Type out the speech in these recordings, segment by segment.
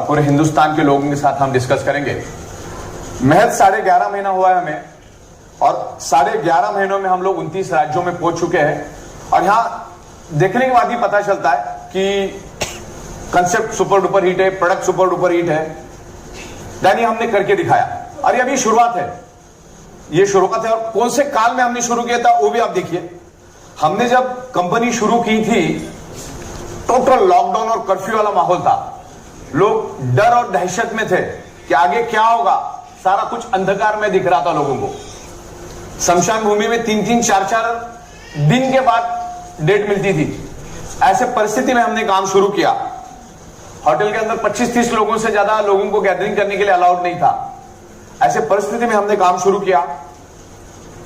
पूरे हिंदुस्तान के लोगों के साथ हम डिस्कस करेंगे। महज 11.5 महीना हुआ है हमें, और 11.5 महीनों में हम लोग 29 राज्यों में पहुंच चुके हैं। और यहां देखने के बाद ही पता चलता है कि कंसेप्ट सुपर डुपर हिट है, प्रोडक्ट सुपर डुपर हिट है, यानी हमने करके दिखाया। और ये अभी शुरुआत है, ये शुरुआत है। और कौन से काल में हमने शुरू किया था वो भी आप देखिए। हमने जब कंपनी शुरू की थी, टोटल लॉकडाउन और कर्फ्यू वाला माहौल था। लोग डर और दहशत में थे कि आगे क्या होगा, सारा कुछ अंधकार में दिख रहा था लोगों को। शमशान भूमि में 3-3, 4-4 दिन के बाद डेट मिलती थी। ऐसे परिस्थिति में हमने काम शुरू किया। होटल के अंदर 25-30 लोगों से ज्यादा लोगों को गैदरिंग करने के लिए अलाउड नहीं था। ऐसे परिस्थिति में हमने काम शुरू किया।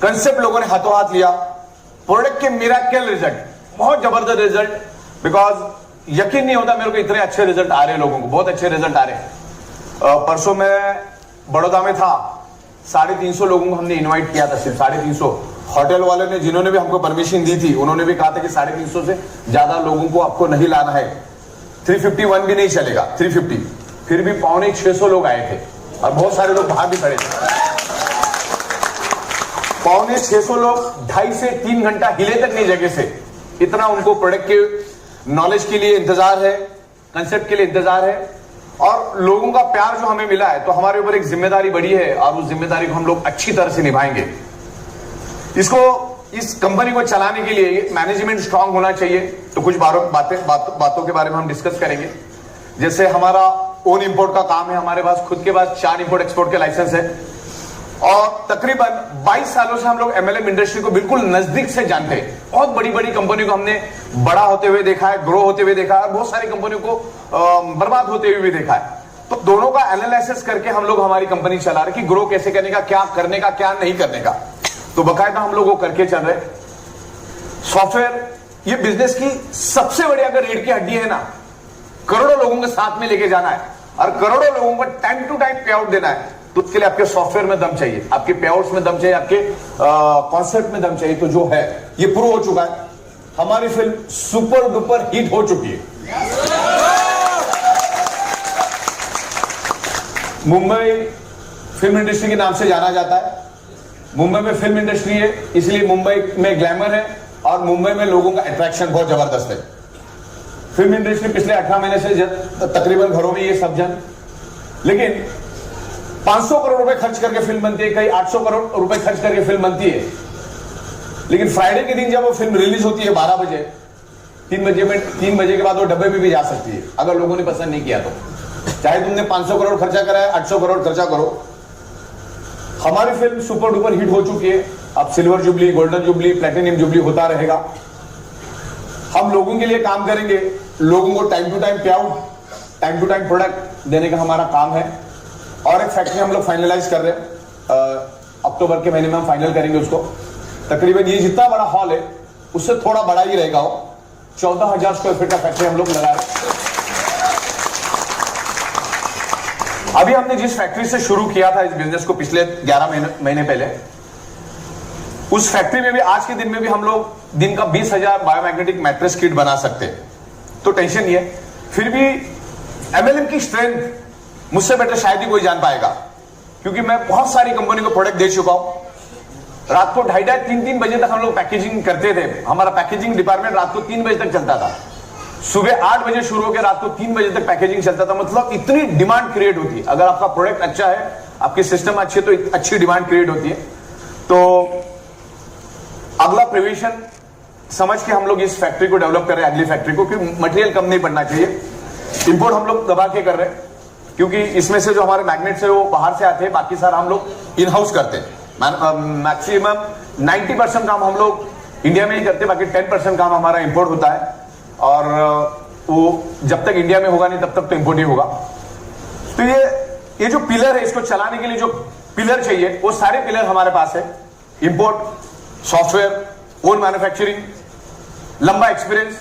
कंसेप्ट लोगों ने हाथों हाथ लिया। प्रोडक्ट के मिरेकल रिजल्ट, बहुत जबरदस्त रिजल्ट, बिकॉज यकीन नहीं होता मेरे को इतने अच्छे रिजल्ट आ रहे हैं लोगों को, बहुत अच्छे रिजल्ट आ रहे हैं। परसों मैं बड़ौदा में था, 350 लोगों को हमने इनवाइट किया था, सिर्फ 350। होटल वाले ने, जिन्होंने भी हमको परमिशन दी थी, उन्होंने भी कहा था कि 350 से ज्यादा लोगों को आपको नहीं लाना है। 351 भी नहीं चलेगा, 350। फिर भी 650 लोग आए थे, और बहुत सारे लोग बाहर भी खड़े थे। 650 लोग 2.5 से 3 घंटा हिले तक नहीं जगह से। इतना उनको प्रोडक्ट के नॉलेज के लिए इंतजार है, कंसेप्ट के लिए इंतजार है, और लोगों का प्यार जो हमें मिला है, तो हमारे ऊपर एक जिम्मेदारी बड़ी है, और उस जिम्मेदारी को हम लोग अच्छी तरह से निभाएंगे। इस कंपनी को चलाने के लिए मैनेजमेंट स्ट्रांग होना चाहिए। तो कुछ बातों के बारे में हम डिस्कस करेंगे। जैसे हमारा ओन इंपोर्ट का काम है, हमारे पास खुद के पास 4 इंपोर्ट एक्सपोर्ट के लाइसेंस है, और तकरीबन 22 सालों से हम लोग एमएलएम इंडस्ट्री को बिल्कुल नजदीक से जानते हैं। बहुत बड़ी बड़ी कंपनियों को हमने बड़ा होते हुए देखा है, ग्रो होते हुए देखा है, और बहुत सारी कंपनियों को बर्बाद होते हुए भी देखा है। तो दोनों का एनालिसिस करके हम लोग हमारी कंपनी चला रहे कि ग्रो कैसे करने का, क्या करने का, क्या नहीं करने का। तो बकायदा हम लोग वो करके चल रहे। सॉफ्टवेयर ये बिजनेस की सबसे बड़ी अगर रीढ़ की हड्डी है ना, करोड़ों लोगों के साथ में लेके जाना है, और करोड़ों लोगों को टाइम टू टाइम पे आउट देना है। तो उसके लिए आपके सॉफ्टवेयर में दम चाहिए, आपके पे आउट्स में दम चाहिए, आपके कॉन्सेप्ट में दम चाहिए। तो जो है ये प्रूव हो चुका है। हमारी फिल्म सुपर डुपर हिट हो चुकी है। मुंबई फिल्म इंडस्ट्री के नाम से जाना जाता है। मुंबई में फिल्म इंडस्ट्री है, इसलिए मुंबई में ग्लैमर है, और मुंबई में लोगों का अट्रैक्शन बहुत जबरदस्त है। फिल्म इंडस्ट्री पिछले 18 महीने से तकरीबन घरों में ये सब जन, लेकिन 500 करोड़ रुपए खर्च करके फिल्म बनती है, कई 800 करोड़ रुपए खर्च करके फिल्म बनती है। लेकिन फ्राइडे के दिन जब वो फिल्म रिलीज होती है 12 बजे, 3 बजे के बाद वो डब्बे में भी जा सकती है, अगर लोगों ने पसंद नहीं किया तो। चाहे तुमने 500 करोड़ खर्चा करा है, 800 करोड़ खर्चा करो। हमारी फिल्म सुपर डुपर हिट हो चुकी है। अब silver jubilee, golden jubilee, platinum jubilee होता रहेगा। हम लोगों के लिए काम करेंगे, लोगों को टाइम टू टाइम पे out, time to time product देने का हमारा काम है। और एक फैक्ट्री हम लोग फाइनलाइज कर रहे हैं, अक्टूबर के महीने में हम फाइनल करेंगे उसको। तकरीबन ये जितना बड़ा हॉल है उससे थोड़ा बड़ा ही रहेगा वो। 14,000 स्क्वायर फीट का फैक्ट्री हम लोग लगा रहे हैं। अभी हमने जिस फैक्ट्री से शुरू किया था इस बिजनेस को पिछले 11 महीने पहले, उस फैक्ट्री में भी आज के दिन में भी हम लोग दिन का 20,000 बायोमैग्नेटिक मैट्रेस किट बना सकते हैं। तो टेंशन नहीं है। फिर भी एमएलएम की स्ट्रेंथ मुझसे बेटर शायद ही कोई जान पाएगा, क्योंकि मैं बहुत सारी कंपनी को प्रोडक्ट दे चुका हूं। रात को 2:30, 3 बजे तक हम लोग पैकेजिंग करते थे। हमारा पैकेजिंग डिपार्टमेंट रात को 3 बजे तक चलता था। सुबह 8 बजे शुरू होकर रात को 3 बजे तक पैकेजिंग चलता था। मतलब इतनी डिमांड क्रिएट होती है। अगर आपका प्रोडक्ट अच्छा है, आपके सिस्टम अच्छे, तो अच्छी डिमांड क्रिएट होती है। तो अगला प्रिविजन समझ के हम लोग इस फैक्ट्री को डेवलप कर रहे हैं, अगली फैक्ट्री को, क्योंकि मटेरियल कम नहीं पड़ना चाहिए। इंपोर्ट हम लोग दबा के कर रहे हैं, क्योंकि इसमें से जो हमारे मैग्नेट्स है वो बाहर से आते हैं, बाकी सारा हम लोग इन हाउस करते हैं। मैक्सिमम 90% काम हम लोग इंडिया में ही करते हैं, बाकी 10% काम हमारा इंपोर्ट होता है। और वो जब तक इंडिया में होगा नहीं तब तक तो इंपोर्ट ही होगा। तो ये जो पिलर है, इसको चलाने के लिए जो पिलर चाहिए, वो सारे पिलर हमारे पास है। इंपोर्ट, सॉफ्टवेयर, ओन मैन्युफैक्चरिंग, लंबा एक्सपीरियंस,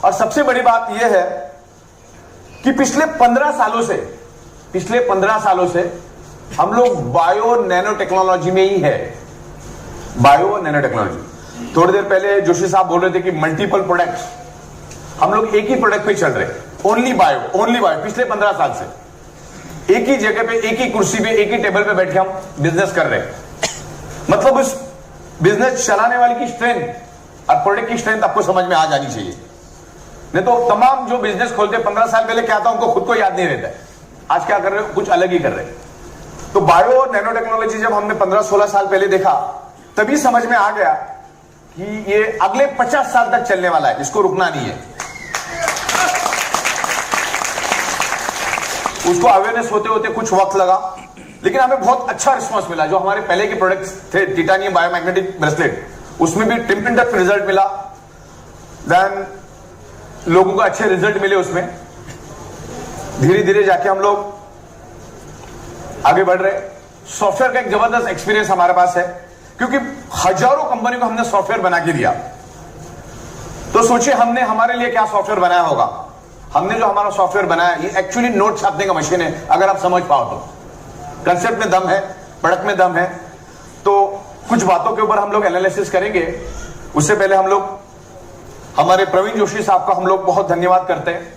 और सबसे बड़ी बात यह है कि पिछले 15 सालों से हम लोग बायो नैनो टेक्नोलॉजी में ही है। Bio nano technology. थोड़ी देर पहले जोशी साहब बोल रहे थे कि मल्टीपल प्रोडक्ट्स, हम लोग एक ही प्रोडक्ट पे चल रहे हैं। ओनली बायो पिछले 15 साल से एक ही जगह पे, एक ही कुर्सी पे, एक ही टेबल पे बैठ के हम बिजनेस कर रहे हैं। मतलब उस बिजनेस चलाने वाले की स्ट्रेंथ और प्रोडक्ट की स्ट्रेंथ आपको समझ में आ जानी चाहिए। नहीं तो तमाम जो बिजनेस खोलते 15 साल पहले क्या था उनको खुद को याद नहीं रहता है, आज क्या कर रहे हो, कुछ अलग ही कर रहे हैं। तो बायो और नैनो टेक्नोलॉजी जब हमने 15-16 साल पहले देखा, तभी समझ में आ गया कि ये अगले 50 साल तक चलने वाला है, इसको रुकना नहीं है। उसको अवेयरनेस होते होते कुछ वक्त लगा, लेकिन हमें बहुत अच्छा रिस्पांस मिला। जो हमारे पहले के प्रोडक्ट्स थे, टाइटेनियम बायोमैग्नेटिक ब्रेसलेट, उसमें भी ट्रिमेंडस रिजल्ट मिला। देन लोगों को अच्छे रिजल्ट मिले उसमें। धीरे धीरे जाके हम लोग आगे बढ़ रहे। सॉफ्टवेयर का एक जबरदस्त एक्सपीरियंस हमारे पास है, क्योंकि हजारों कंपनी को हमने सॉफ्टवेयर बना के दिया। तो सोचिए हमने हमारे लिए क्या सॉफ्टवेयर बनाया होगा। हमने जो हमारा सॉफ्टवेयर बनाया, ये एक्चुअली नोट छापने का मशीन है, अगर आप समझ पाओ तो। कंसेप्ट में दम है, प्रोडक्ट में दम है। तो कुछ बातों के ऊपर हम लोग एनालिसिस करेंगे। उससे पहले हम लोग हमारे प्रवीण जोशी साहब का हम लोग बहुत धन्यवाद करते हैं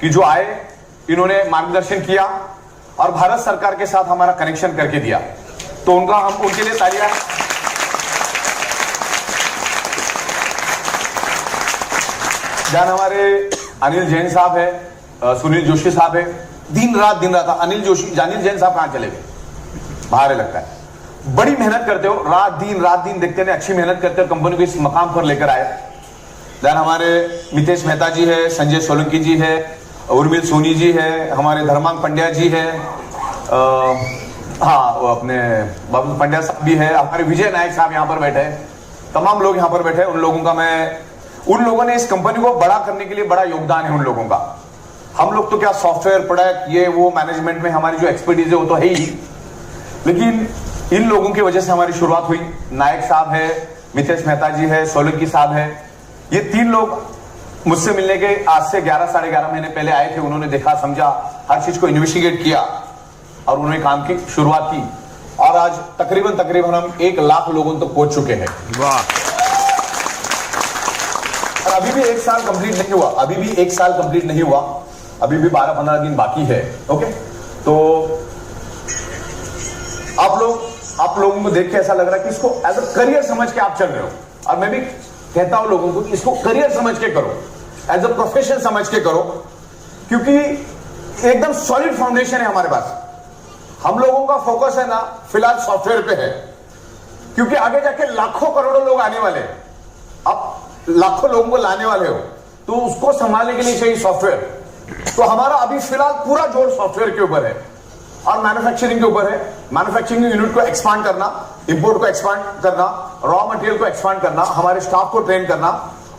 कि जो आए, इन्होंने मार्गदर्शन किया और भारत सरकार के साथ हमारा कनेक्शन करके दिया। तो उनका हम उनके लिए तालियां। जान हमारे अनिल जैन साहब है, सुनील जोशी साहब है। दिन रात अनिल जैन साहब कहां चले गए, बाहर है लगता है। बड़ी मेहनत करते हो, रात दिन देखते हैं, अच्छी मेहनत करते हो, कंपनी को इस मकाम पर लेकर आए। देन हमारे मितेश मेहता जी है, संजय सोलंकी जी है, उर्मिल सोनी जी है, हमारे धर्मांग पंड्या जी है, हाँ अपने बाबू पंड्या साहब भी है, हमारे विजय नायक साहब यहाँ पर बैठे हैं। तमाम लोग यहाँ पर बैठे हैं। उन लोगों ने इस कंपनी को बड़ा करने के लिए बड़ा योगदान है उन लोगों का। हम लोग तो क्या सॉफ्टवेयर प्रोडक्ट ये वो मैनेजमेंट में हमारी जो एक्सपर्टीज है वो तो है ही, लेकिन इन लोगों की वजह से हमारी शुरुआत हुई। नायक साहब है, मितेश मेहता जी है, सोलंकी साहब है। ये 3 लोग मुझसे मिलने के आज से 11 साढ़े 11 महीने पहले आए थे। उन्होंने देखा, समझा, हर चीज को इन्वेस्टिगेट किया और उन्होंने काम की शुरुआत की। और आज तकरीबन हम 1 लाख लोगों तक पहुंच चुके हैं। वाह। और अभी भी 1 साल कंप्लीट नहीं हुआ, अभी भी 12-15 दिन बाकी है। ओके, तो आप लोगों को देख के ऐसा लग रहा है कि इसको एज अ करियर समझ के आप चल रहे हो। और मैं भी कहता हूं लोगों को कि इसको करियर समझ के करो, एज अ प्रोफेशन समझ के करो, क्योंकि एकदम सॉलिड फाउंडेशन है हमारे पास। हम लोगों का फोकस है ना फिलहाल सॉफ्टवेयर पे है, क्योंकि आगे जाके लाखों करोड़ों लोग आने वाले हैं। आप लाखों लोगों को लाने वाले हो, तो उसको संभालने के लिए चाहिए सॉफ्टवेयर। तो हमारा अभी फिलहाल पूरा जोर सॉफ्टवेयर के ऊपर है और मैन्युफैक्चरिंग के ऊपर है। मैन्युफैक्चरिंग यूनिट को एक्सपांड करना, इंपोर्ट को एक्सपांड करना, रॉ मटेरियल को एक्सपांड करना, हमारे स्टाफ को ट्रेन करना,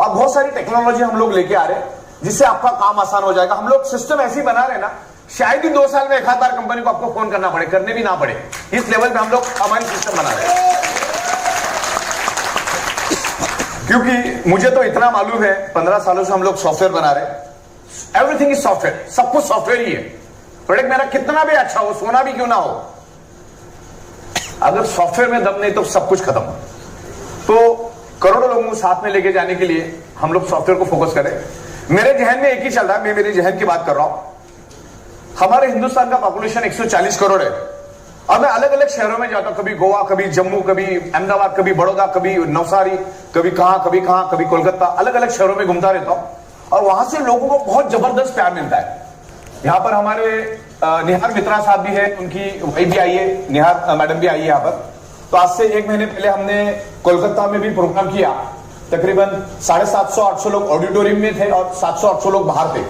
और बहुत सारी टेक्नोलॉजी हम लोग लेके आ रहे हैं जिससे आपका काम आसान हो जाएगा। हम लोग सिस्टम ऐसी बना रहे हैं ना, शायद ही 2 साल में 1 आध बार कंपनी को आपको फोन करना पड़े, करने भी ना पड़े। इस लेवल पे हम लोग हमारी सिस्टम बना रहे हैं। क्योंकि मुझे तो इतना मालूम है, 15 सालों से हम लोग सॉफ्टवेयर बना रहे हैं। एवरीथिंग इज सॉफ्टवेयर, सब कुछ सॉफ्टवेयर ही है। प्रोडक्ट मेरा कितना भी अच्छा हो, सोना भी क्यों ना हो, अगर सॉफ्टवेयर में दम नहीं तो सब कुछ खत्म। तो करोड़ों लोगों को साथ में लेके जाने के लिए हम लोग सॉफ्टवेयर को फोकस करें। मेरे जहन में एक ही चल रहा है, मैं मेरे जहन की बात कर रहा हूं। हमारे हिंदुस्तान का पॉपुलेशन 140 करोड़ है और मैं अलग अलग शहरों में जाता हूं, कभी गोवा, कभी जम्मू, कभी अहमदाबाद, कभी बड़ौदा, कभी नवसारी, कभी कहां, कभी कोलकाता, अलग अलग शहरों में घूमता रहता हूं और वहां से लोगों को बहुत जबरदस्त प्यार मिलता है। यहाँ पर हमारे निहार मित्रा साहब भी है, उनकी वाइफ भी आई है, निहार मैडम भी आई है यहाँ पर। तो आज से 1 महीने पहले हमने कोलकाता में भी प्रोग्राम किया। तकरीबन 750-800 लोग ऑडिटोरियम में थे और 700-800 लोग बाहर थे।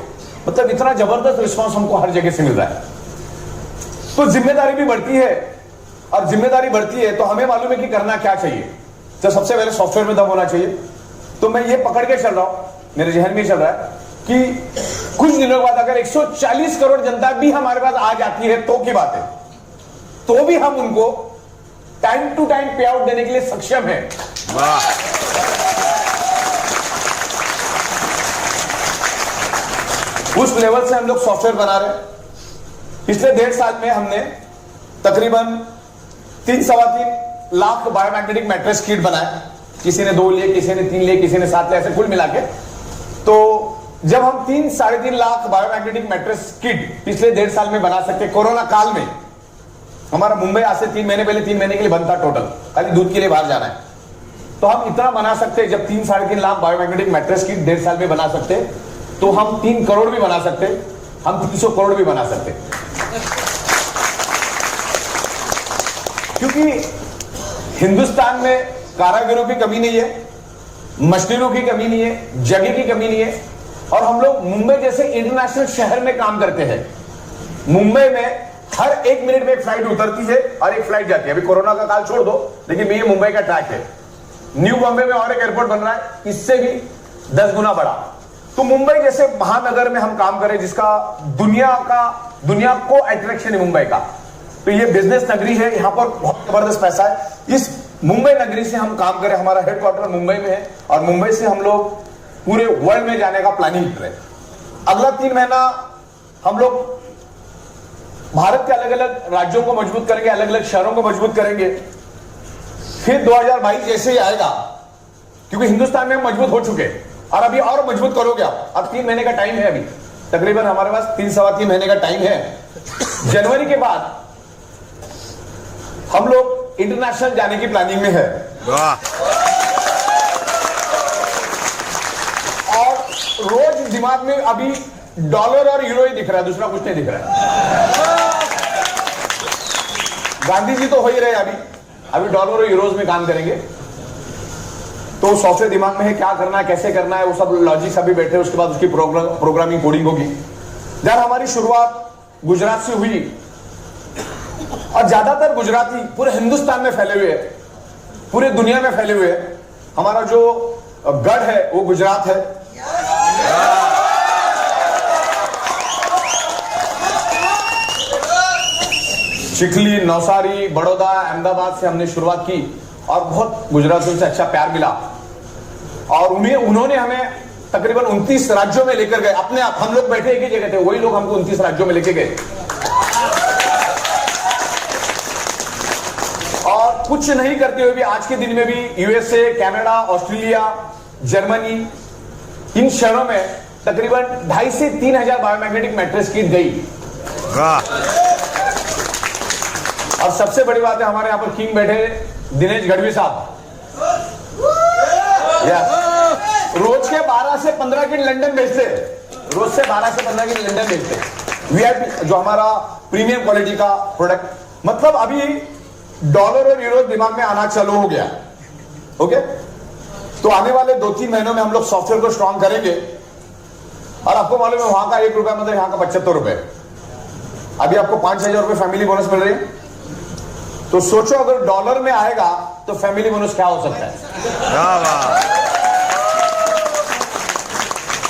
मतलब इतना जबरदस्त रिस्पांस हमको हर जगह से मिल रहा है। तो जिम्मेदारी भी बढ़ती है, और जिम्मेदारी बढ़ती है तो हमें मालूम है कि करना क्या चाहिए। तो सबसे पहले सॉफ्टवेयर में दम होना चाहिए। तो मैं ये पकड़ के चल रहा हूं, मेरे जहन में चल रहा है कि कुछ दिनों बाद अगर 140 करोड़ जनता भी हमारे पास आ जाती है तो की बात है, तो भी हम उनको टाइम टू टाइम पे आउट देने के लिए सक्षम है। उस लेवल से हम लोग सॉफ्टवेयर बना रहे हैं। पिछले 1.5 साल में हमने तकरीबन 3-3.25 लाख बायोमैग्नेटिक मैट्रेस किट बनाए। किसी ने 2 लिए, किसी ने 3 लिए, किसी ने 7 लिए, ऐसे कुल मिला के। तो जब हम 3-3.5 लाख बायोमैग्नेटिक मैट्रेस किट पिछले 1.5 साल में बना सकते, कोरोना काल में हमारा मुंबई आज से 3 महीने पहले 3 महीने के लिए बंद था टोटल, खाली दूध के लिए बाहर जाना है, तो हम इतना बना सकते। जब 3-3.5 लाख बायोमैग्नेटिक मैट्रेस किट 1.5 साल में बना सकते, तो हम 3 करोड़ भी बना सकते, हम 300 करोड़ भी बना सकते। क्योंकि हिंदुस्तान में कारागिरों की कमी नहीं है, मशीनों की कमी नहीं है, जगह की कमी नहीं है, और हम लोग मुंबई जैसे इंटरनेशनल शहर में काम करते हैं। मुंबई में हर 1 मिनट में एक फ्लाइट उतरती है और एक फ्लाइट जाती है। अभी कोरोना का काल छोड़ दो, लेकिन ये मुंबई का ट्रैक है। न्यू बॉम्बे में और एक एयरपोर्ट बन रहा है, इससे भी 10 गुना बड़ा। तो मुंबई जैसे महानगर में हम काम करें, जिसका दुनिया को अट्रैक्शन है मुंबई का, तो ये बिजनेस नगरी है, यहां पर बहुत जबरदस्त पैसा है। इस मुंबई नगरी से हम काम करें, हमारा हेडक्वार्टर मुंबई में है, और मुंबई से हम लोग पूरे वर्ल्ड में जाने का प्लानिंग करें। अगला 3 महीना हम लोग भारत के अलग अलग राज्यों को मजबूत करेंगे, अलग अलग शहरों को मजबूत करेंगे। फिर 2022 जैसे ही आएगा, क्योंकि हिंदुस्तान में हम मजबूत हो चुके हैं, और अभी और मजबूत करोगे आप। अब 3 महीने का टाइम है, अभी तकरीबन हमारे पास 3-3.25 महीने का टाइम है। जनवरी के बाद हम लोग इंटरनेशनल जाने की प्लानिंग में है, और रोज दिमाग में अभी डॉलर और यूरो ही दिख रहा है, दूसरा कुछ नहीं दिख रहा है। गांधी जी तो हो ही रहे, अभी डॉलर और यूरोज में काम करेंगे। तो सॉफ्टवेयर दिमाग में है, क्या करना है, कैसे करना है, वो सब लॉजिक्स अभी बैठे, उसके बाद उसकी प्रोग्रामिंग कोडिंग होगी। जब हमारी शुरुआत गुजरात से हुई, और ज्यादातर गुजराती पूरे हिंदुस्तान में फैले हुए हैं, पूरे दुनिया में फैले हुए हैं। हमारा जो गढ़ है वो गुजरात है। चिखली, नवसारी, बड़ौदा, अहमदाबाद से हमने शुरुआत की, और बहुत गुजरातियों से अच्छा प्यार मिला, और उन्होंने हमें तकरीबन 29 राज्यों में लेकर गए। अपने आप हम लोग बैठे एक ही जगह थे, वही लोग हमको 29 राज्यों में लेके गए। और कुछ नहीं करते हुए भी आज के दिन में भी यूएसए, कनाडा, ऑस्ट्रेलिया, जर्मनी, इन शहरों में तकरीबन 2,500 से 3,000 बायोमैग्नेटिक मैट्रेस किट गई। और सबसे बड़ी बात है, हमारे यहां पर किंग बैठे दिनेश गढ़वी साहब, रोज के 12 से 15 किट लंदन भेजते, रोज से 12 से 15 किट लंदन भेजते। वीआईपी जो हमारा प्रीमियम क्वालिटी का प्रोडक्ट, मतलब अभी डॉलर और यूरो दिमाग में आना चालू हो गया। ओके, तो आने वाले 2-3 महीनों में हम लोग सॉफ्टवेयर को स्ट्रॉन्ग करेंगे। और आपको मालूम है, वहां का 1 रुपया मतलब यहां का 75 रुपए। अभी आपको 5,000 रुपए फैमिली बोनस मिल रही है, तो सोचो अगर डॉलर में आएगा तो फैमिली बोनस क्या हो सकता है।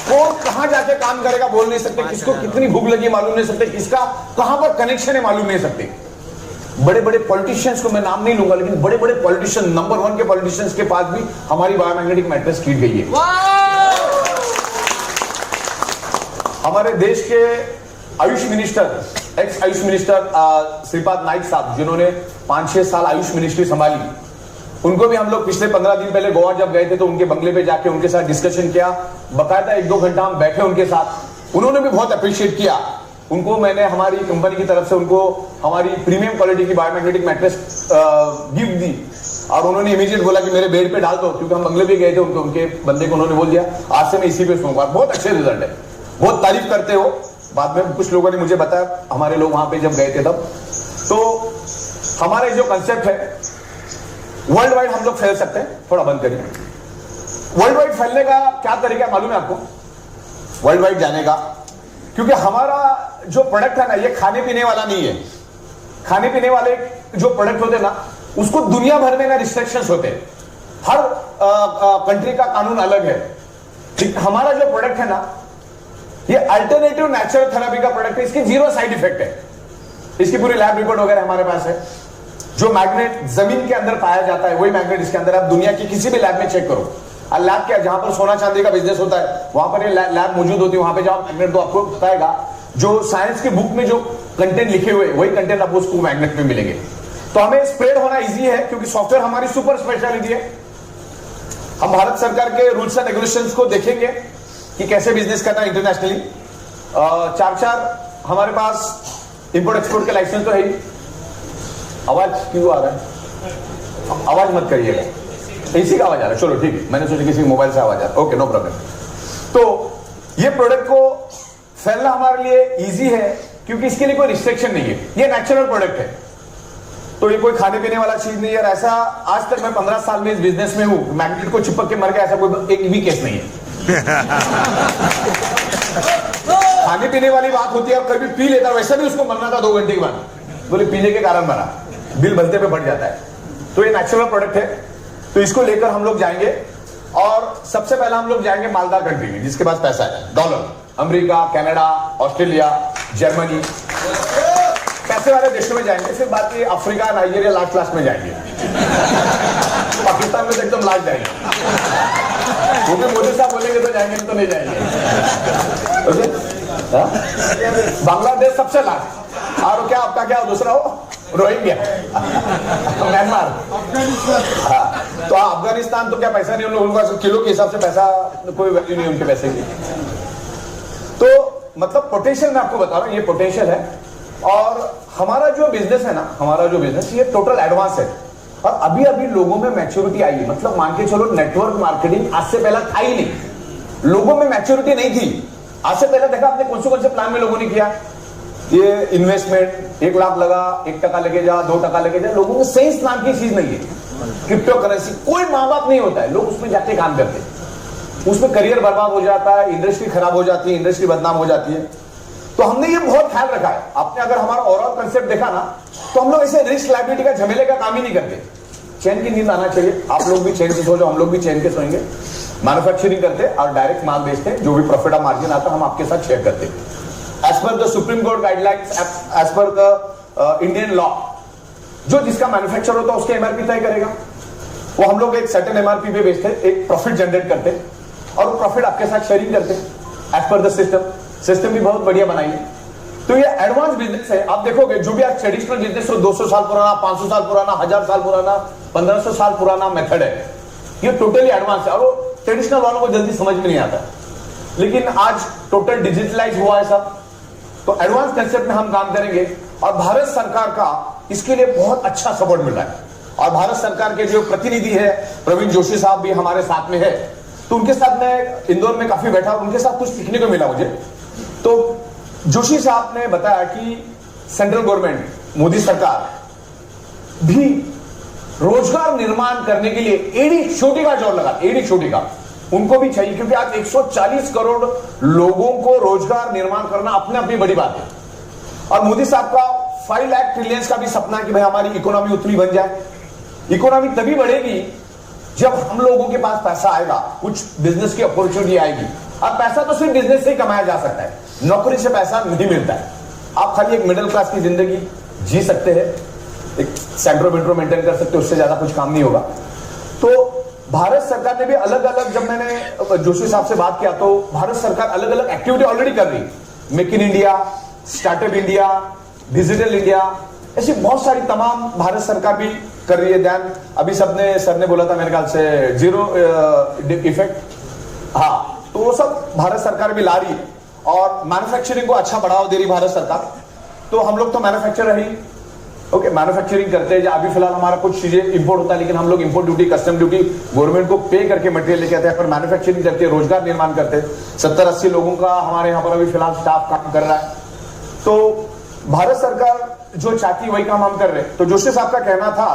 कौन कहां जाके काम करेगा बोल नहीं सकते, किसको कितनी भूख लगी मालूम नहीं सकते, किसका कहां पर कनेक्शन है मालूम नहीं सकते। बड़े बड़े पॉलिटिशियंस को मैं नाम नहीं लूंगा, लेकिन बड़े बड़े पॉलिटिशियन, नंबर 1 के पॉलिटिशियंस के पास भी हमारी बायोमैग्नेटिक मैट्रेस किट गई है। हमारे देश के Ayush minister, x Ayush minister Shripad Naik साहब, जिन्होंने 5-6 साल आयुष मिनिस्ट्री संभाली, उनको भी हम लोग पिछले 15 दिन पहले गोवा जब गए थे, तो उनके बंगले पे जाके उनके साथ डिस्कशन किया। बकायदा 1-2 घंटा हम बैठे उनके साथ, उन्होंने भी बहुत अप्रिशिएट किया। उनको मैंने हमारी कंपनी की तरफ से उनको हमारी प्रीमियम क्वालिटी की बायोमैग्नेटिक मैट्रेस गिफ्ट दी, और उन्होंने इमीडिएट बोला कि मेरे बेड पे डाल दो, क्योंकि हम बंगले पे गए थे, उनके बंदे को उन्होंने बोल दिया आज से मैं इसी पे सोऊंगा। बहुत अच्छे रिजल्ट है, बहुत तारीफ करते हो। बाद में कुछ लोगों ने मुझे बताया, हमारे लोग वहां पे जब गए थे तब, तो हमारा जो कंसेप्ट है वर्ल्ड वाइड हम लोग फैल सकते हैं। थोड़ा बंद करिए। वर्ल्ड वाइड फैलने का क्या तरीका मालूम है आपको, वर्ल्ड वाइड जाने का? क्योंकि हमारा जो प्रोडक्ट है ना, ये खाने पीने वाला नहीं है। खाने पीने वाले जो प्रोडक्ट होते हैं ना, उसको दुनिया भर में ना रिस्ट्रिक्शंस होते हैं, हर कंट्री का कानून अलग है। हमारा जो प्रोडक्ट है ना, ये अल्टरनेटिव नेचुरल थेरेपी का प्रोडक्ट है, इसकी 0 साइड इफेक्ट है। इसकी पूरी लैब रिपोर्ट वगैरह हमारे पास है। जो मैग्नेट जमीन के अंदर पाया जाता है, वही मैग्नेट इसके अंदर, आप दुनिया की किसी भी लैब में चेक करो। और लैब क्या, जहां पर सोना चांदी का बिजनेस होता है, वहां पर ये लैब मौजूद होती है। वहां पे जाओ, मैग्नेट तो आपको बताएगा, जो साइंस की बुक में जो कंटेंट लिखे हुए वही कंटेंट आपको उसको मैग्नेट में मिलेंगे। तो हमें स्प्रेड होना इजी है, क्योंकि सॉफ्टवेयर हमारी सुपर स्पेशलिटी है। हम भारत सरकार के रूल्स एंड रेगुलेशंस को देखेंगे, कि कैसे बिजनेस करना इंटरनेशनली। चार हमारे पास इंपोर्ट एक्सपोर्ट के लाइसेंस तो है ही। आवाज क्यों आ रहा है? आवाज मत करिएगा, इसी का आवाज आ रहा है। चलो ठीक है, मैंने सोचा किसी मोबाइल से आवाज आ रहा है। Okay, no problem. तो ये प्रोडक्ट को फैलना हमारे लिए इजी है क्योंकि इसके लिए कोई रिस्ट्रिक्शन नहीं है, ये नेचुरल प्रोडक्ट है। तो ये कोई खाने पीने वाला चीज नहीं है। ऐसा आज तक मैं 15 साल में इस बिजनेस में हूं, मैग्नेट को चिपक के मर गया ऐसा कोई एक भी केस नहीं है। खाने पीने वाली बात होती है, कभी पी लेता, वैसे भी उसको मरना था 2 घंटे के बाद, बोले पीने के कारण मरा, बिल भरते पे बढ़ जाता है। तो ये नेचुरल प्रोडक्ट है, तो इसको लेकर हम लोग जाएंगे और सबसे पहले हम लोग जाएंगे मालदार कंट्री में जिसके पास पैसा है, dollar, America, Canada, Australia, Germany, पैसे वाले देशों में जाएंगे। फिर बाकी अफ्रीका, नाइजीरिया लास्ट में जाएंगे। पाकिस्तान में तो एकदम लास्ट जाएंगे, क्योंकि मोदी साहब बोलेंगे तो जाएंगे, तो नहीं जाएंगे। बांग्लादेश सबसे लास्ट, और क्या आपका क्या दूसरा हो, रोहिंग्या, म्यांमार, हाँ। तो अफगानिस्तान तो क्या पैसा नहीं, उनका किलो के हिसाब से पैसा कोई वैल्यू नहीं उनके पैसे की। तो मतलब पोटेंशियल मैं आपको बता रहा हूं, ये पोटेंशियल है। और हमारा जो बिजनेस है ना, हमारा जो बिजनेस ये टोटल एडवांस है और अभी अभी लोगों में मैच्योरिटी आई है। मतलब मान के चलो नेटवर्क मार्केटिंग आज से पहले था ही नहीं, लोगों में मैच्योरिटी नहीं थी। आज से पहले देखा आपने कौन से प्लान में लोगों ने किया, ये इन्वेस्टमेंट 1 लाख लगा, 1% लगे जा, 2% लगे जा। लोगों को सेंस नाम की चीज नहीं है। क्रिप्टो करेंसी कोई माँ बाप नहीं होता है, लोग उसमें जाके काम करते हैं, उसमें करियर बर्बाद हो जाता है, इंडस्ट्री खराब हो जाती है, इंडस्ट्री बदनाम हो जाती है। तो हमने ये बहुत ख्याल रखा है। आपने अगर हमारा ओवरऑल कंसेप्ट देखा ना, तो हम लोग ऐसे रिस्क लायबिलिटी का झमेले का काम ही नहीं करते। चैन की नींद आना चाहिए, आप लोग भी चैन से सो जाओ, हम लोग भी चैन के सोएंगे। मैन्युफैक्चरिंग करते और डायरेक्ट माल बेचते हैं, जो भी प्रॉफिट और मार्जिन आता है हम आपके साथ शेयर करते हैं as per the supreme court guidelines, as per the Indian law. जो जिसका मैन्युफैक्चर होता है उसके एमआरपी तय करेगा, वो हम लोग एक सर्टेन एमआरपी पे बेचते हैं, एक प्रॉफिट जनरेट करते हैं और वो प्रॉफिट आपके साथ शेयरिंग करते हैं एज पर द सिस्टम भी बहुत बढ़िया बनाई है। तो ये एडवांस बिजनेस है। आप देखोगे जो भी आज ट्रेडिशनल बिजनेस हो, 200 साल पुराना, 500 साल पुराना, 1000 साल पुराना, 1500 साल पुराना मेथड है, ये टोटली एडवांस है और वो ट्रेडिशनल वालों को जल्दी समझ में नहीं आता। लेकिन आज टोटल डिजिटलाइज हुआ है सब, तो एडवांस कंसेप्ट में हम काम करेंगे और भारत सरकार का इसके लिए बहुत अच्छा सपोर्ट मिल रहा है। और भारत सरकार के जो प्रतिनिधि है प्रवीण जोशी साहब भी हमारे साथ में है, तो उनके साथ मैं इंदौर में काफी बैठा, उनके साथ कुछ सीखने को मिला मुझे। तो जोशी साहब ने बताया कि सेंट्रल गवर्नमेंट, मोदी सरकार भी रोजगार निर्माण करने के लिए एड़ी चोटी का जोर लगा, एड़ी चोटी का उनको भी चाहिए, क्योंकि आज 140 करोड़ लोगों को रोजगार निर्माण करना अपने अपनी बड़ी बात है। और मोदी साहब का 5 लाख ट्रिलियन का भी सपना है कि भाई हमारी इकोनॉमी उतनी बन जाए। इकोनॉमी तभी बढ़ेगी जब हम लोगों के पास पैसा आएगा, कुछ बिजनेस की अपॉर्चुनिटी आएगी। और पैसा तो सिर्फ बिजनेस से ही कमाया जा सकता है, नौकरी से पैसा नहीं मिलता है। आप खाली एक मिडिल क्लास की जिंदगी जी सकते हैं, एक सेंट्रो मेट्रो मेंटेन कर सकते हैं, उससे ज्यादा कुछ काम नहीं होगा। तो भारत सरकार ने भी अलग अलग, जब मैंने जोशी साहब से बात किया तो भारत सरकार अलग अलग एक्टिविटी ऑलरेडी कर रही, make in India, startup India, digital India, ऐसी बहुत सारी तमाम भारत सरकार भी कर रही है। ध्यान अभी सर ने बोला था मेरे ख्याल से जीरो इफेक्ट, हाँ, तो वो सब भारत सरकार भी ला रही है और मैन्युफैक्चरिंग को अच्छा बढ़ावा दे रही भारत सरकार। तो हम लोग तो मैन्युफैक्चरर ही, ओके, मैन्युफैक्चरिंग करते हैं। अभी फिलहाल हमारा कुछ चीजें इंपोर्ट होता है, लेकिन हम लोग import duty, custom duty government को पे करके मटेरियल लेके आते हैं, पर मैन्युफैक्चरिंग करते हैं, रोजगार निर्माण करते हैं। 70-80 लोगों का हमारे यहाँ पर अभी फिलहाल स्टाफ काम कर रहा है। तो भारत सरकार जो चाहती है वही काम हम कर रहे हैं। तो जोशी साहब का कहना था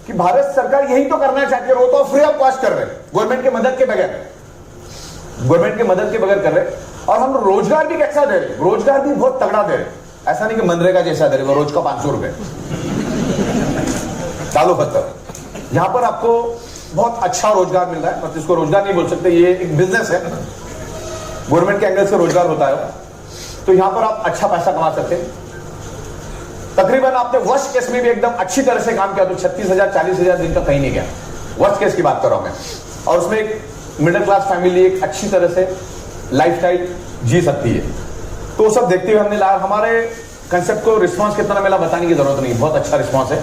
कि भारत सरकार यही तो करना चाहती है, वो तो फ्री ऑफ कॉस्ट कर रहे हैं, गवर्नमेंट के मदद के बगैर, गवर्नमेंट के मदद के बगैर कर रहे हैं। और हम रोजगार भी कैसा दे रहे, रोजगार भी बहुत तगड़ा दे रहे, ऐसा नहीं कि मनरेगा जैसा दे रहे, रोज का 500 रुपए चालू पत्थर। यहां पर आपको बहुत अच्छा रोजगार मिल रहा है, मतलब इसको रोजगार नहीं बोल सकते, ये एक बिजनेस है, गवर्नमेंट के एंगल से रोजगार होता है। तो यहां पर आप अच्छा पैसा कमा सकते हैं। तकरीबन आपने वर्स्ट केस में भी एकदम अच्छी तरह से काम किया तो 36,000 40,000 दिन तक कहीं नहीं गया, वर्स्ट केस की बात कर रहा हूं मैं। और उसमें एक मिडिल क्लास फैमिली एक अच्छी तरह से लाइफस्टाइल जी सकती है। तो सब देखते हुए हमने लाया, हमारे कंसेप्ट को रिस्पांस कितना मिला बताने की जरूरत नहीं, बहुत अच्छा रिस्पांस है,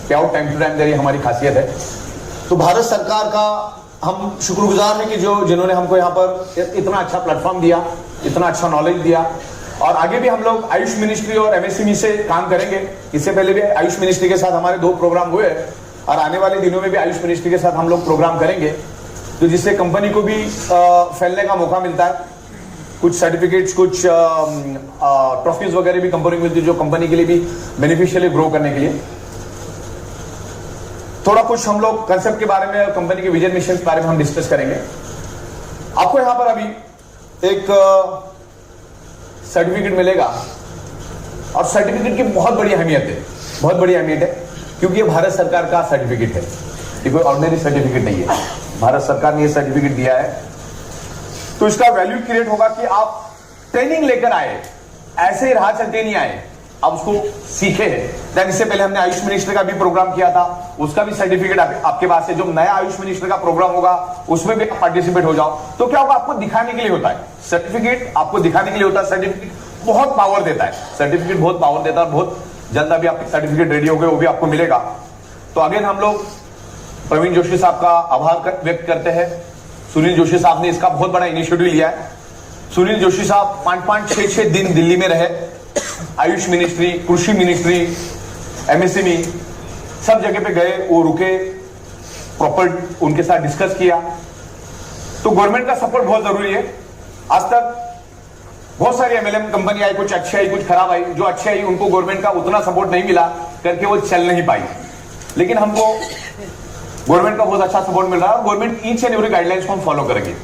पे आउट टाइम टू टाइम दे रही हमारी खासियत है। तो भारत सरकार का हम शुक्रगुजार हैं कि जिन्होंने हमको यहाँ पर इतना अच्छा प्लेटफॉर्म दिया, इतना अच्छा नॉलेज दिया। और आगे भी हम लोग आयुष मिनिस्ट्री और एमएसएमई से काम करेंगे। इससे पहले भी आयुष मिनिस्ट्री के साथ हमारे 2 प्रोग्राम हुए और आने वाले दिनों में भी आयुष मिनिस्ट्री के साथ हम लोग प्रोग्राम करेंगे, तो जिससे कंपनी को भी फैलने का मौका मिलता है। कुछ सर्टिफिकेट्स, कुछ ट्रॉफीज वगैरह भी कंपनी को मिलती है, जो कंपनी के लिए भी बेनिफिशियल है ग्रो करने के लिए। थोड़ा कुछ हम लोग कंसेप्ट के बारे में, कंपनी के विजन मिशन के बारे में हम डिस्कस करेंगे। आपको यहां पर अभी एक सर्टिफिकेट मिलेगा और सर्टिफिकेट की बहुत बड़ी अहमियत है, बहुत बड़ी अहमियत है, क्योंकि ये भारत सरकार का सर्टिफिकेट है, ये कोई ऑर्डिनरी सर्टिफिकेट नहीं है। भारत सरकार ने ये सर्टिफिकेट दिया है, तो इसका वैल्यू क्रिएट होगा कि आप ट्रेनिंग लेकर आए, ऐसे ही राह चलते नहीं आए, आप उसको सीखे हैं। इससे पहले हमने आयुष मिनिस्टर का भी प्रोग्राम किया था, उसका भी सर्टिफिकेट आपके पास है। जो नया आयुष मिनिस्टर का प्रोग्राम होगा उसमें भी आप पार्टिसिपेट हो जाओ, तो क्या होगा, आपको दिखाने के लिए होता है सर्टिफिकेट, आपको दिखाने के लिए होता है। सर्टिफिकेट बहुत पावर देता है, सर्टिफिकेट बहुत पावर देता है। बहुत जल्द अभी आपके सर्टिफिकेट रेडी हो गए, वो भी आपको मिलेगा। तो अगेन हम लोग प्रवीण जोशी साहब का आभार व्यक्त करते हैं। सुनील जोशी साहब ने इसका बहुत बड़ा इनिशिएटिव लिया है। सुनील जोशी साहब 5-5, 6-6 दिन दिल्ली में रहे, आयुष मिनिस्ट्री, कृषि मिनिस्ट्री, एमएसएमई सब जगह पे गए, वो रुके, प्रॉपर उनके साथ डिस्कस किया। तो गवर्नमेंट का सपोर्ट बहुत जरूरी है। आज तक बहुत सारी एमएलएम कंपनी आई, कुछ अच्छी आई, कुछ खराब आई। जो अच्छी आई उनको गवर्नमेंट का उतना सपोर्ट नहीं मिला करके वो चल नहीं पाई, लेकिन हमको गवर्नमेंट का बहुत अच्छा सपोर्ट मिल रहा है और government each and every guidelines को हम फॉलो करेंगे,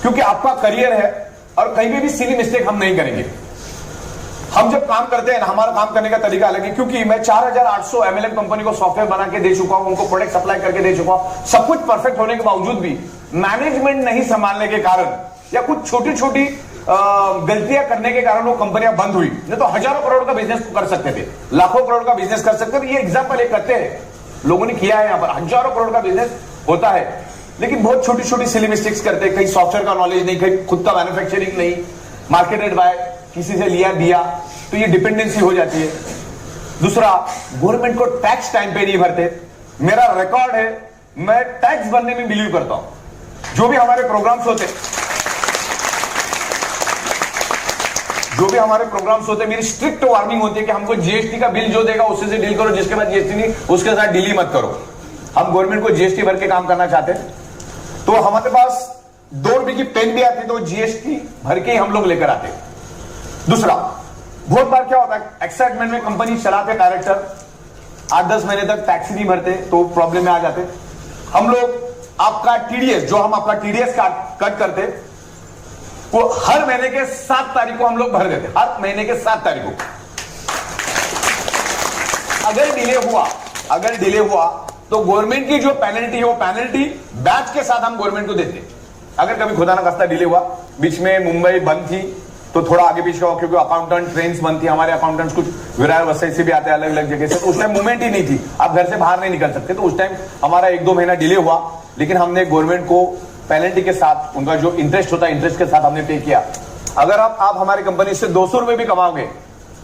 क्योंकि आपका करियर है और कहीं भी सिली मिस्टेक हम नहीं करेंगे। हम जब काम करते हैं ना, हमारा काम करने का तरीका अलग है, क्योंकि मैं 4800 एमएलएम कंपनी को सॉफ्टवेयर बना के दे चुका हूं, उनको प्रोडक्ट सप्लाई करके दे चुका हूं। सब कुछ परफेक्ट होने के बावजूद भी मैनेजमेंट नहीं संभालने के कारण या कुछ छोटी छोटी गलतियां करने के कारण वो कंपनियां बंद हुई। नहीं तो हजारों करोड़ का बिजनेस कर सकते थे, लाखों करोड़ का बिजनेस कर सकते थे। ये एग्जाम्पल एक करते हैं, लोगों ने किया है, यहाँ पर हजारों करोड़ का बिजनेस होता है, लेकिन बहुत छोटी छोटी सिली मिस्टेक्स करते हैं। कहीं सॉफ्टवेयर का नॉलेज नहीं, कहीं खुद का मैन्युफैक्चरिंग नहीं, मार्केटेड बाय किसी से लिया दिया, तो ये डिपेंडेंसी हो जाती है। दूसरा, गवर्नमेंट को टैक्स टाइम पे नहीं भरते। मेरा रिकॉर्ड है, मैं टैक्स भरने में बिलीव करता हूं। जो भी हमारे प्रोग्राम्स होते मेरी स्ट्रिक्ट वार्निंग होती है कि हमको जीएसटी का बिल जो देगा उससे से डील करो, जिसके बाद जीएसटी नहीं उसके साथ डील ही मत करो। हम गवर्नमेंट को जीएसटी भर के काम करना चाहते हैं, तो हमारे पास 2 रुपए की पेन भी आती है, तो जीएसटी भर के ही हम लोग लेकर आते हैं। दूसरा, बहुत बार क्या होता है, एक्साइटमेंट में कंपनी चलाते डायरेक्टर 8-10 महीने तक टैक्स नहीं भरते, तो प्रॉब्लम में आ जाते। हम लोग आपका टीडीएस, जो हम अपना टीडीएस कट करते, वो हर महीने के 7 तारीख को हम लोग भर देते, हर महीने के 7 तारीख को। अगर डिले हुआ तो गवर्नमेंट की जो पेनल्टी है, वो पेनल्टी बैच के साथ हम गवर्नमेंट को देते। अगर कभी खुदा ना खास्ता डिले हुआ, बीच में मुंबई बंद थी, तो थोड़ा आगे पीछे हुआ, क्योंकि अकाउंटेंट ट्रेन्स बंद थी, हमारे अकाउंटेंट्स कुछ विरार वसई से भी आते हैं अलग अलग जगह से, तो उस टाइम मूवमेंट ही नहीं थी, आप घर से बाहर नहीं निकल सकते। तो उस टाइम हमारा 1-2 महीना डिले हुआ, लेकिन हमने गवर्नमेंट को पेनल्टी के साथ, उनका जो इंटरेस्ट होता है इंटरेस्ट के साथ हमने पे किया। अगर आप हमारी कंपनी से 200 रुपए भी कमाओगे,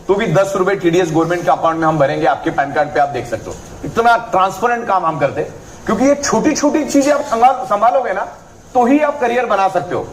तो भी 10 रुपए टीडीएस गवर्नमेंट के अकाउंट में हम भरेंगे, आपके पैन कार्ड पे आप देख सकते हो। इतना ट्रांसपेरेंट काम हम करते हैं, क्योंकि ये छोटी छोटी चीजें आप संभालोगे ना, तो ही आप करियर बना सकते हो।